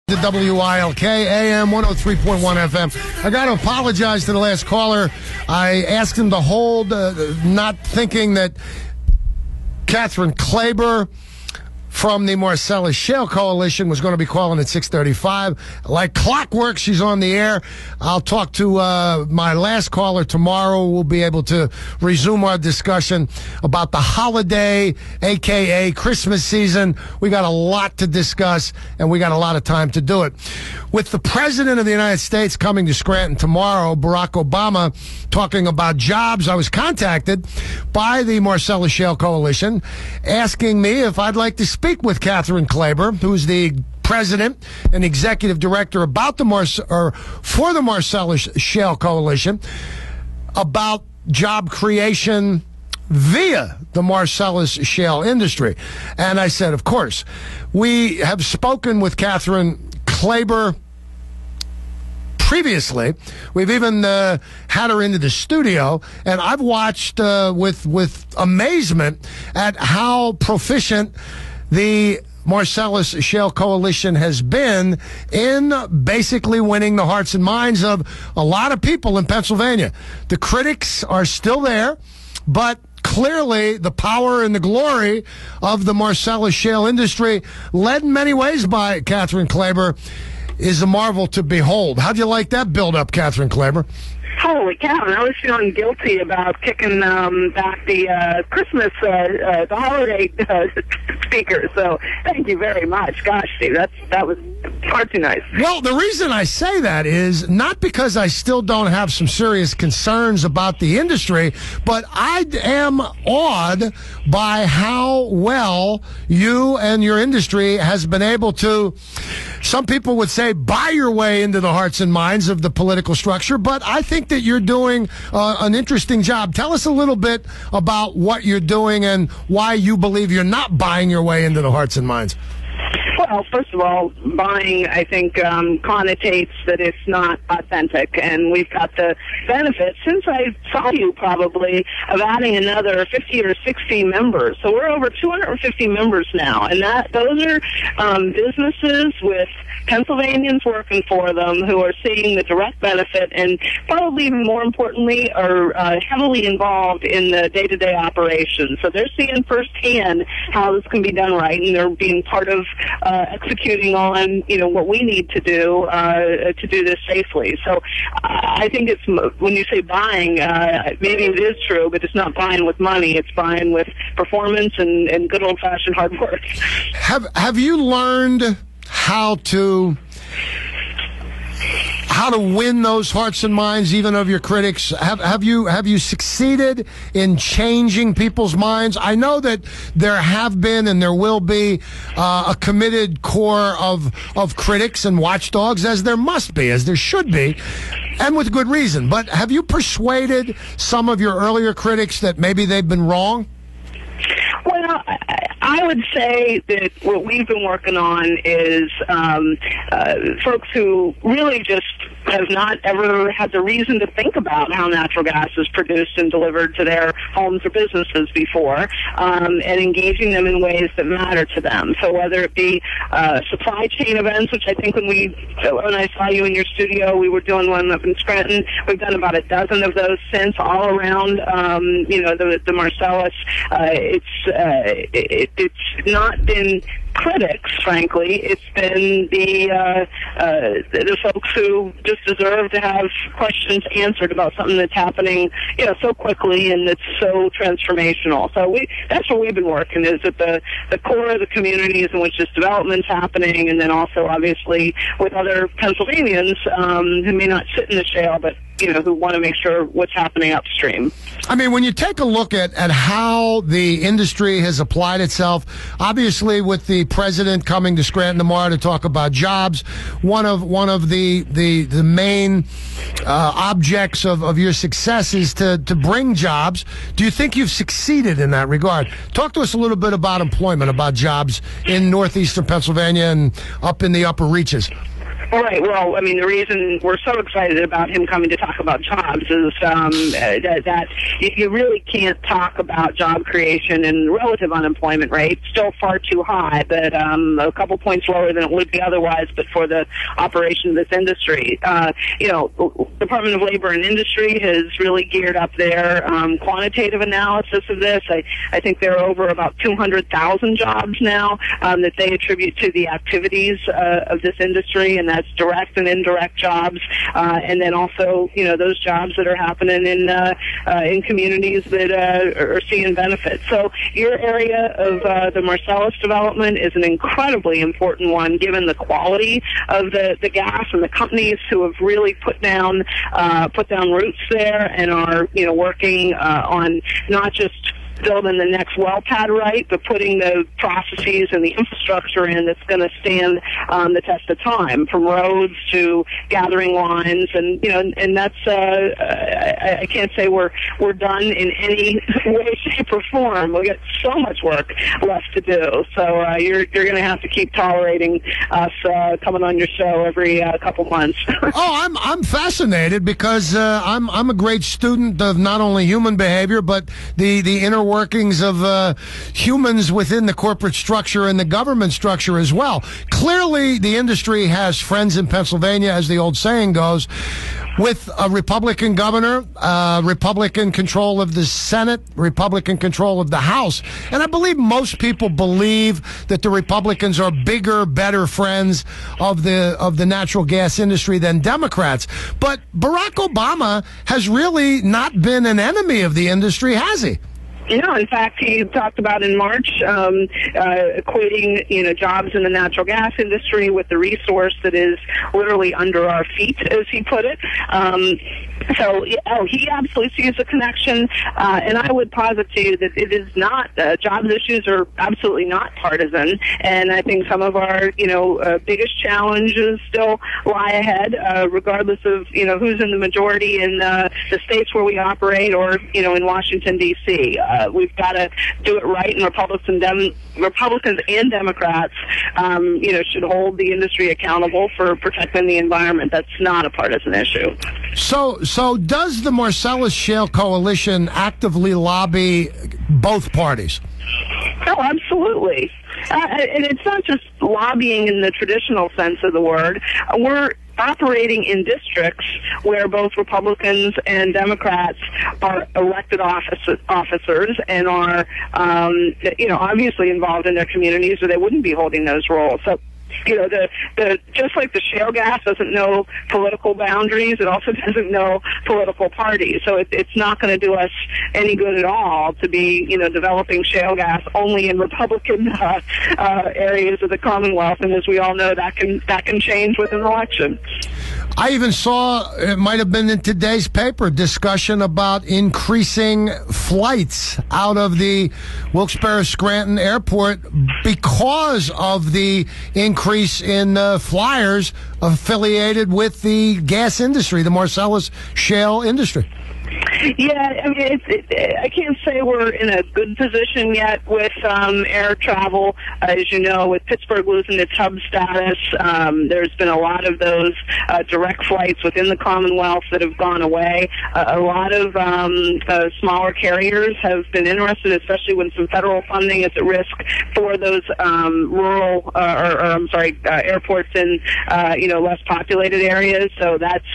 The WILK AM 103.1 FM. I got to apologize to the last caller. I asked him to hold, not thinking that Kathryn Klaber from the Marcellus Shale Coalition was going to be calling at 6:35. Like clockwork, she's on the air. I'll talk to my last caller tomorrow. We'll be able to resume our discussion about the holiday, a.k.a. Christmas season. We got a lot to discuss, and we got a lot of time to do it. With the President of the United States coming to Scranton tomorrow, Barack Obama, talking about jobs, I was contacted by the Marcellus Shale Coalition asking me if I'd like to speak with Kathryn Klaber, who's the president and executive director for the Marcellus Shale Coalition, about job creation via the Marcellus Shale industry. And I said, of course. We have spoken with Kathryn Klaber previously. We've even had her into the studio, and I've watched with amazement at how proficient the Marcellus Shale Coalition has been in basically winning the hearts and minds of a lot of people in Pennsylvania. The critics are still there, but clearly the power and the glory of the Marcellus Shale industry, led in many ways by Kathryn Klaber, is a marvel to behold. How'd you like that build-up, Kathryn Klaber? Holy cow, I was feeling guilty about kicking back the Christmas, the holiday speaker, so thank you very much. Gosh, Steve, that was far too nice. Well, the reason I say that is not because I still don't have some serious concerns about the industry, but I am awed by how well you and your industry has been able to, some people would say, buy your way into the hearts and minds of the political structure, but I think that you're doing an interesting job. Tell us a little bit about what you're doing and why you believe you're not buying your way into the hearts and minds. Well, first of all, buying, I think, connotates that it's not authentic. And we've got the benefit, since I saw you probably, of adding another 50 or 60 members. So we're over 250 members now. And those are businesses with Pennsylvanians working for them who are seeing the direct benefit and probably even more importantly are heavily involved in the day-to-day operations. So they're seeing firsthand how this can be done right, and they're being part of executing on, what we need to do this safely. So I think it's, when you say buying, maybe it is true, but it's not buying with money. It's buying with performance and good old-fashioned hard work. Have you learned how to win those hearts and minds, even of your critics? Have you succeeded in changing people's minds? I know that there have been and there will be a committed core of critics and watchdogs, as there must be, as there should be, and with good reason. But have you persuaded some of your earlier critics that maybe they've been wrong? Well, I would say that what we've been working on is folks who really just have not ever had the reason to think about how natural gas is produced and delivered to their homes or businesses before, and engaging them in ways that matter to them. So whether it be supply chain events, which I think when I saw you in your studio, we were doing one up in Scranton. We've done about a dozen of those since, all around, the Marcellus. It's not been critics, frankly. It's been the folks who just deserve to have questions answered about something that's happening, so quickly and that's so transformational. So that's what we've been working, is at the core of the communities in which this development's happening, and then also obviously with other Pennsylvanians who may not sit in the shale, but who want to make sure what's happening upstream. I mean, when you take a look at how the industry has applied itself, obviously with the president coming to Scranton tomorrow to talk about jobs, one of the main objects of your success is to bring jobs. Do you think you've succeeded in that regard? Talk to us a little bit about employment, about jobs in northeastern Pennsylvania and up in the upper reaches. All right. Well, I mean, the reason we're so excited about him coming to talk about jobs is that you really can't talk about job creation and relative unemployment rate, still far too high, but a couple points lower than it would be otherwise, but for the operation of this industry. Department of Labor and Industry has really geared up their quantitative analysis of this. I think there are over about 200,000 jobs now that they attribute to the activities of this industry, and that's direct and indirect jobs, and then also, those jobs that are happening in communities that are seeing benefits. So your area of the Marcellus development is an incredibly important one, given the quality of the gas and the companies who have really put down roots there and are working on not just building the next well pad right, but putting the processes and the infrastructure in that's going to stand the test of time, from roads to gathering lines, and that's I can't say we're done in any way, shape, or form. We got so much work left to do. So you're going to have to keep tolerating us coming on your show every couple months. I'm fascinated because I'm a great student of not only human behavior but the inner workings of humans within the corporate structure and the government structure as well. Clearly, the industry has friends in Pennsylvania, as the old saying goes, with a Republican governor, Republican control of the Senate, Republican control of the House. And I believe most people believe that the Republicans are bigger, better friends of the natural gas industry than Democrats. But Barack Obama has really not been an enemy of the industry, has he? In fact, he talked about in March equating, jobs in the natural gas industry with the resource that is literally under our feet, as he put it. He absolutely sees a connection, and I would posit to you that it is not. Jobs issues are absolutely not partisan, and I think some of our, biggest challenges still lie ahead, regardless of, who's in the majority in the states where we operate or, in Washington, D.C. We've got to do it right, and Republicans and Democrats, should hold the industry accountable for protecting the environment. That's not a partisan issue. So does the Marcellus Shale Coalition actively lobby both parties? Oh, absolutely. And it's not just lobbying in the traditional sense of the word. We're operating in districts where both Republicans and Democrats are elected officers and are, obviously involved in their communities, or they wouldn't be holding those roles. So, just like the shale gas doesn't know political boundaries, it also doesn't know political parties. So it's not going to do us any good at all to be, developing shale gas only in Republican areas of the Commonwealth. And as we all know, that can change with an election. I even saw, it might have been in today's paper, discussion about increasing flights out of the Wilkes-Barre-Scranton Airport because of the increase in flyers affiliated with the gas industry, the Marcellus shale industry. Yeah, I mean, I can't say we're in a good position yet with air travel. As you know, with Pittsburgh losing its hub status, there's been a lot of those direct flights within the Commonwealth that have gone away. A lot of smaller carriers have been interested, especially when some federal funding is at risk for those rural, airports in less populated areas. So that's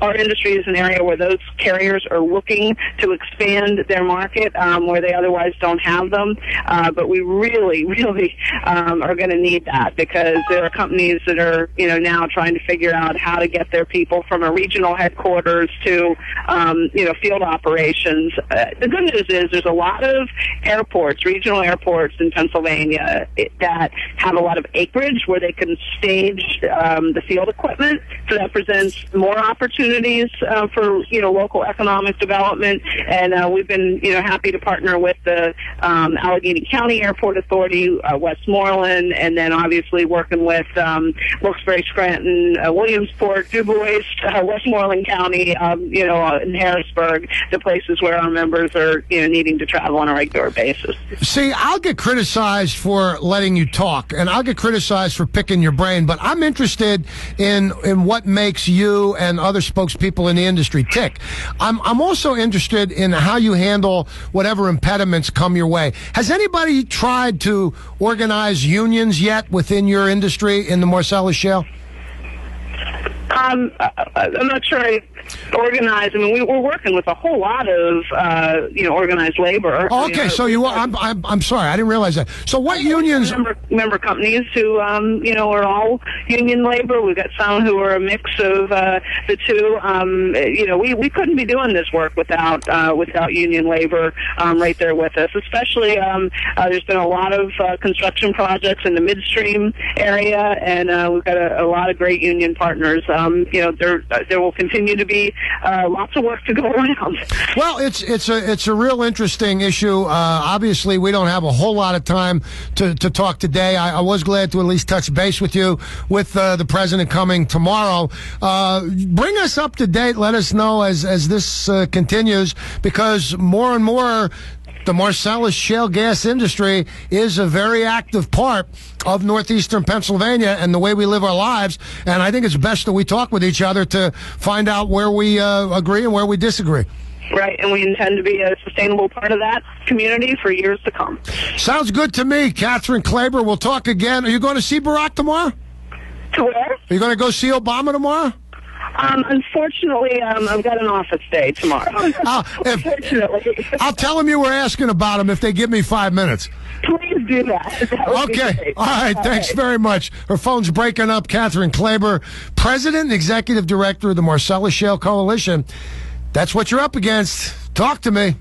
our industry is an area where those carriers are looking to expand their market where they otherwise don't have them. But we really, really are going to need that, because there are companies that are, now trying to figure out how to get their people from a regional headquarters to, field operations. The good news is there's a lot of airports, regional airports in Pennsylvania that have a lot of acreage where they can stage the field equipment. So that presents more opportunities for, local economic development, and we've been, happy to partner with the Allegheny County Airport Authority, Westmoreland, and then obviously working with Wilkes-Barre, Scranton, Williamsport, DuBois, Westmoreland County, in Harrisburg, the places where our members are, needing to travel on a regular basis. See, I'll get criticized for letting you talk, and I'll get criticized for picking your brain, but I'm interested in what makes you and other spokespeople in the industry tick. I'm also interested in how you handle whatever impediments come your way. Has anybody tried to organize unions yet within your industry in the Marcellus Shale? I'm not sure I organize. I mean, we're working with a whole lot of, organized labor. Oh, okay, so you are. I'm sorry, I didn't realize that. So what unions? Member companies who, are all union labor. We've got some who are a mix of the two. We couldn't be doing this work without union labor right there with us. Especially, there's been a lot of construction projects in the midstream area, and we've got a lot of great union partners. There will continue to be lots of work to go around. Well, it's a real interesting issue. Obviously, we don't have a whole lot of time to talk today. I was glad to at least touch base with you with the president coming tomorrow. Bring us up to date. Let us know as this continues, because more and more the Marcellus shale gas industry is a very active part of northeastern Pennsylvania and the way we live our lives. And I think it's best that we talk with each other to find out where we agree and where we disagree. Right, and we intend to be a sustainable part of that community for years to come. Sounds good to me. Kathryn Klaber, we'll talk again. Are you going to see Barack tomorrow? To where? Are you going to go see Obama tomorrow? Unfortunately, I've got an office day tomorrow. Unfortunately. I'll tell them you were asking about him if they give me 5 minutes. Please do that. Okay. All right. Thanks very much. Her phone's breaking up. Kathryn Klaber, President and Executive Director of the Marcellus Shale Coalition. That's what you're up against. Talk to me.